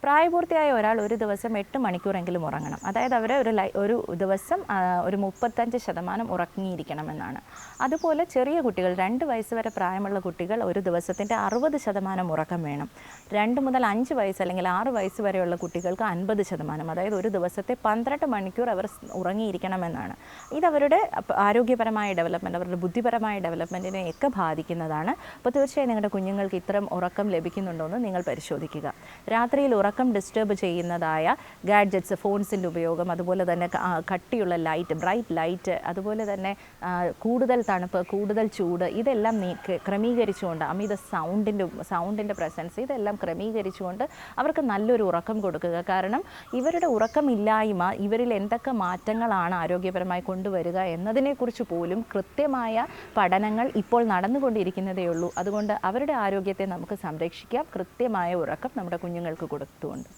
പ്രായപൂർത്തിയായ ഒരാൾ ഒരു ദിവസം 8 മണിക്കൂറെങ്കിലും ഉറങ്ങണം. അതായത് അവർ ഒരു ദിവസം ഒരു 35% ഉറങ്ങിയിരിക്കണമെന്നാണ്. അതുപോലെ ചെറിയ കുട്ടികൾ 2 വയസ്സ് വരെ പ്രായമുള്ള കുട്ടികൾ ഒരു ദിവസത്തിൻ്റെ 60% ഉറക്കം വേണം. 2 മുതൽ 5 വയസ്സ് അല്ലെങ്കിൽ 6 വയസ്സ് വരെയുള്ള കുട്ടികൾക്ക് 50%, അതായത് ഒരു ദിവസത്തെ 12 മണിക്കൂർ അവർ ഉറങ്ങിയിരിക്കണമെന്നാണ്. ഇതവരുടെ ആരോഗ്യപരമായ ഡെവലപ്മെൻറ്റ്, അവരുടെ ബുദ്ധിപരമായ ഡെവലപ്മെൻറ്റിനെയൊക്കെ ബാധിക്കുന്നതാണ്. അപ്പോൾ തീർച്ചയായും നിങ്ങളുടെ കുഞ്ഞുങ്ങൾക്ക് ഇത്തരം ഉറക്കം ലഭിക്കുന്നുണ്ടോ എന്ന് നിങ്ങൾ പരിശോധിക്കുക. രാത്രിയിൽ ഉറക്കം ഡിസ്റ്റർബ് ചെയ്യുന്നതായ ഗാഡ്ജറ്റ്സ്, ഫോൺസിൻ്റെ ഉപയോഗം, അതുപോലെ തന്നെ കട്ടിയുള്ള ലൈറ്റ്, ബ്രൈറ്റ് ലൈറ്റ്, അതുപോലെ തന്നെ കൂടുതൽ തണുപ്പ്, കൂടുതൽ ചൂട്, ഇതെല്ലാം ക്രമീകരിച്ചുകൊണ്ട് അമിത സൗണ്ടിൻ്റെ പ്രസൻസ്, ഇതെല്ലാം ക്രമീകരിച്ചുകൊണ്ട് അവർക്ക് നല്ലൊരു ഉറക്കം കൊടുക്കുക. കാരണം ഇവരുടെ ഉറക്കമില്ലായ്മ ഇവരിൽ എന്തൊക്കെ മാറ്റങ്ങളാണ് ആരോഗ്യപരമായി കൊണ്ടുവരിക എന്നതിനെക്കുറിച്ച് പോലും കൃത്യമായ പഠനങ്ങൾ ഇപ്പോൾ നടന്നുകൊണ്ടിരിക്കുന്നതേ ഉള്ളൂ. അതുകൊണ്ട് അവരുടെ ആരോഗ്യത്തെ നമുക്ക് സംരക്ഷിക്കാം, കൃത്യമായ ഉറക്കം നമ്മുടെ കുഞ്ഞുങ്ങൾക്ക് കൊടുത്തുകൊണ്ട്.